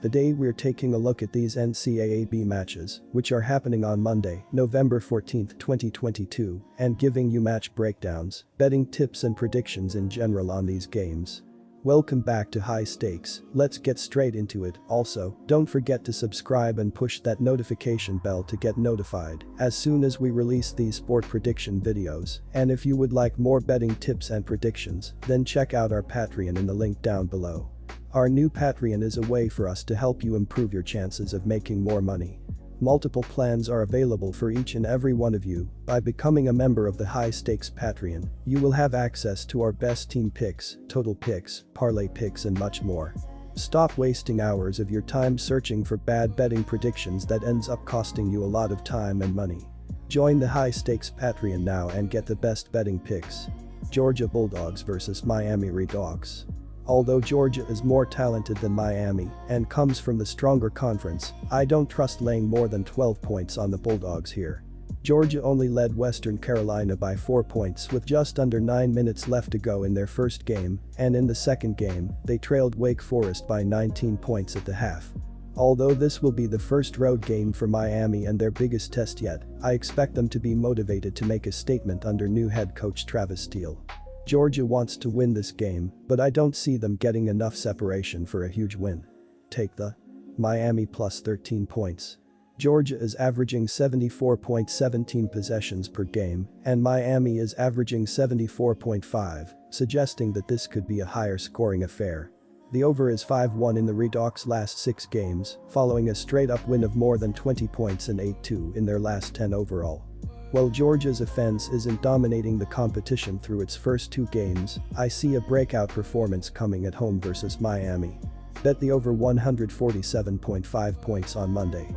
Today we're taking a look at these NCAAB matches, which are happening on Monday, November 14, 2022, and giving you match breakdowns, betting tips and predictions in general on these games. Welcome back to High Stakes, let's get straight into it. Also, don't forget to subscribe and push that notification bell to get notified as soon as we release these sport prediction videos, and if you would like more betting tips and predictions, then check out our Patreon in the link down below. Our new Patreon is a way for us to help you improve your chances of making more money. Multiple plans are available for each and every one of you. By becoming a member of the High Stakes Patreon, you will have access to our best team picks, total picks, parlay picks and much more. Stop wasting hours of your time searching for bad betting predictions that ends up costing you a lot of time and money. Join the High Stakes Patreon now and get the best betting picks. Georgia Bulldogs vs Miami Redhawks. Although Georgia is more talented than Miami and comes from the stronger conference, I don't trust laying more than 12 points on the Bulldogs here. Georgia only led Western Carolina by 4 points with just under 9 minutes left to go in their first game, and in the second game, they trailed Wake Forest by 19 points at the half. Although this will be the first road game for Miami and their biggest test yet, I expect them to be motivated to make a statement under new head coach Travis Steele. Georgia wants to win this game, but I don't see them getting enough separation for a huge win. Take the Miami plus 13 points. Georgia is averaging 74.17 possessions per game, and Miami is averaging 74.5, suggesting that this could be a higher scoring affair. The over is 5-1 in the Redhawks' last 6 games, following a straight-up win of more than 20 points and 8-2 in their last 10 overall. While Georgia's offense isn't dominating the competition through its first 2 games, I see a breakout performance coming at home versus Miami. Bet the over 147.5 points on Monday.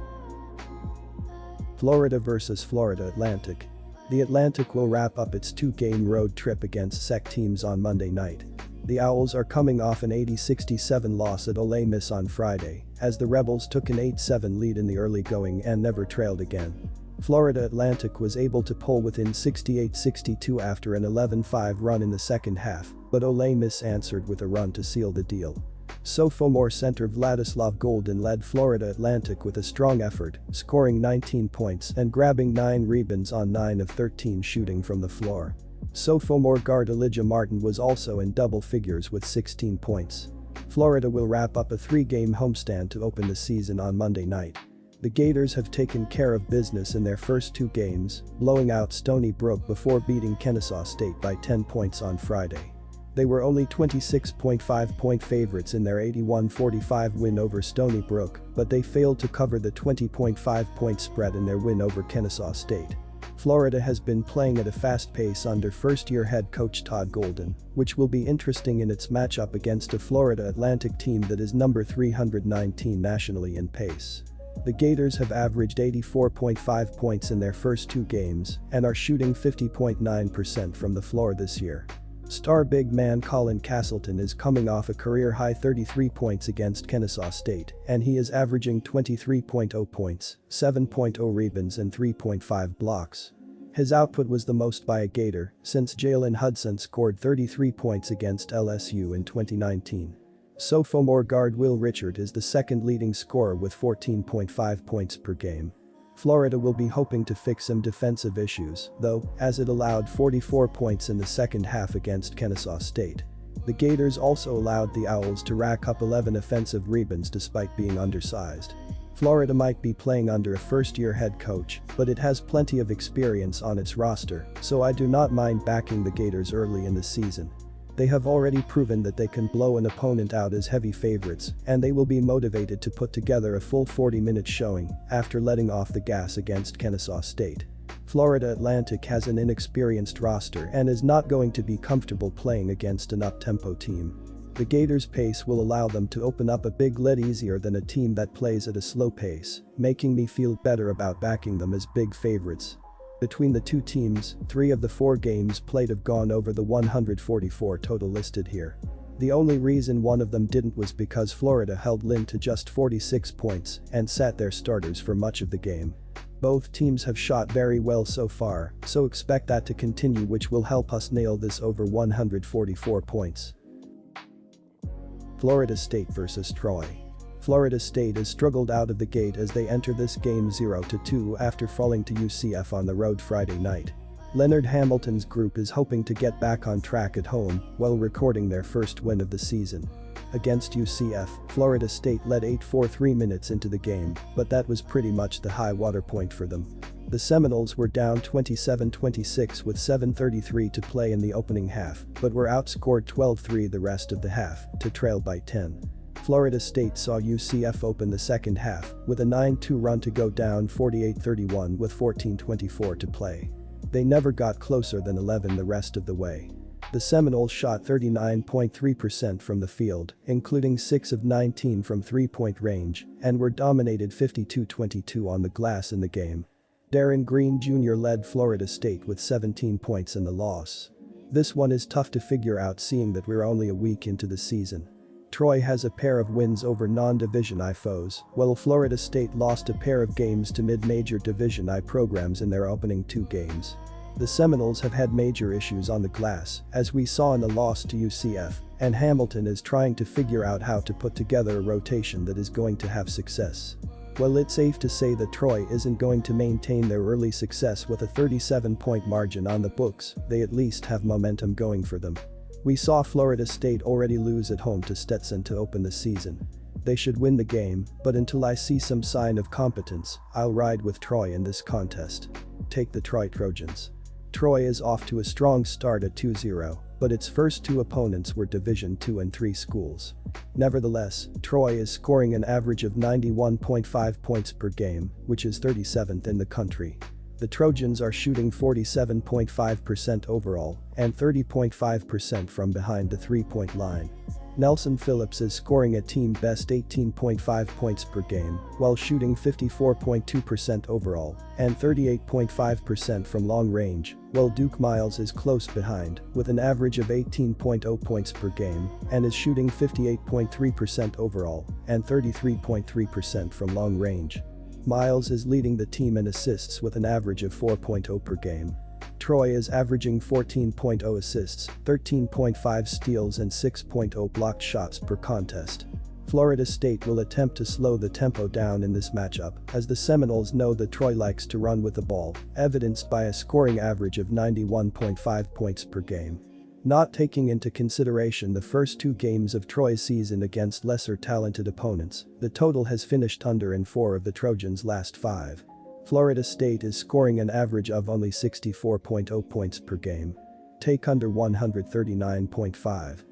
Florida vs Florida Atlantic. The Atlantic will wrap up its 2-game road trip against SEC teams on Monday night. The Owls are coming off an 80-67 loss at Ole Miss on Friday, as the Rebels took an 8-7 lead in the early going and never trailed again. Florida Atlantic was able to pull within 68-62 after an 11-5 run in the second half, but Ole Miss answered with a run to seal the deal. Sophomore center Vladislav Goldin led Florida Atlantic with a strong effort, scoring 19 points and grabbing 9 rebounds on 9 of 13 shooting from the floor. Sophomore guard Elijah Martin was also in double figures with 16 points. Florida will wrap up a 3-game homestand to open the season on Monday night. The Gators have taken care of business in their first 2 games, blowing out Stony Brook before beating Kansas State by 10 points on Friday. They were only 26.5-point favorites in their 81-45 win over Stony Brook, but they failed to cover the 20.5-point spread in their win over Kansas State. Florida has been playing at a fast pace under first-year head coach Todd Golden, which will be interesting in its matchup against a Florida Atlantic team that is number 319 nationally in pace. The Gators have averaged 84.5 points in their first 2 games and are shooting 50.9% from the floor this year. Star big man Colin Castleton is coming off a career-high 33 points against Kansas State, and he is averaging 23.0 points, 7.0 rebounds and 3.5 blocks. His output was the most by a Gator since Jalen Hudson scored 33 points against LSU in 2019. Sophomore guard Will Richard is the second leading scorer with 14.5 points per game. Florida will be hoping to fix some defensive issues, though, as it allowed 44 points in the second half against Kansas State. The Gators also allowed the Owls to rack up 11 offensive rebounds despite being undersized. Florida might be playing under a first-year head coach, but it has plenty of experience on its roster, so I do not mind backing the Gators early in the season. They have already proven that they can blow an opponent out as heavy favorites, and they will be motivated to put together a full 40-minute showing after letting off the gas against Kansas State. Florida Atlantic has an inexperienced roster and is not going to be comfortable playing against an up-tempo team. The Gators' pace will allow them to open up a big lead easier than a team that plays at a slow pace, making me feel better about backing them as big favorites. Between the 2 teams, 3 of the 4 games played have gone over the 144 total listed here. The only reason one of them didn't was because Florida held Lynn to just 46 points and sat their starters for much of the game. Both teams have shot very well so far, so expect that to continue, which will help us nail this over 144 points. Florida State vs Troy. Florida State has struggled out of the gate as they enter this game 0-2 after falling to UCF on the road Friday night. Leonard Hamilton's group is hoping to get back on track at home while recording their first win of the season. Against UCF, Florida State led 8-4 minutes into the game, but that was pretty much the high water point for them. The Seminoles were down 27-26 with 7:33 to play in the opening half, but were outscored 12-3 the rest of the half to trail by 10. Florida State saw UCF open the second half with a 9-2 run to go down 48-31 with 14:24 to play. They never got closer than 11 the rest of the way. The Seminoles shot 39.3% from the field, including 6 of 19 from three-point range, and were dominated 52-22 on the glass in the game. Darren Green Jr. led Florida State with 17 points in the loss. This one is tough to figure out seeing that we're only a week into the season. Troy has a pair of wins over non-Division I foes, while Florida State lost a pair of games to mid-major Division I programs in their opening 2 games. The Seminoles have had major issues on the glass, as we saw in the loss to UCF, and Hamilton is trying to figure out how to put together a rotation that is going to have success. Well, it's safe to say that Troy isn't going to maintain their early success with a 37-point margin on the books. They at least have momentum going for them. We saw Florida State already lose at home to Stetson to open the season. They should win the game, but until I see some sign of competence, I'll ride with Troy in this contest. Take the Troy Trojans. Troy is off to a strong start at 2-0, but its first 2 opponents were Division II and III schools. Nevertheless, Troy is scoring an average of 91.5 points per game, which is 37th in the country. The Trojans are shooting 47.5% overall and 30.5% from behind the three-point line. Nelson Phillips is scoring a team-best 18.5 points per game while shooting 54.2% overall and 38.5% from long range, while Duke Miles is close behind with an average of 18.0 points per game and is shooting 58.3% overall and 33.3% from long range. Miles is leading the team in assists with an average of 4.0 per game. Troy is averaging 14.0 assists, 13.5 steals and 6.0 blocked shots per contest. Florida State will attempt to slow the tempo down in this matchup, as the Seminoles know that Troy likes to run with the ball, evidenced by a scoring average of 91.5 points per game. Not taking into consideration the first 2 games of Troy's season against lesser talented opponents, the total has finished under in 4 of the Trojans' last 5. Florida State is scoring an average of only 64.0 points per game. Take under 139.5.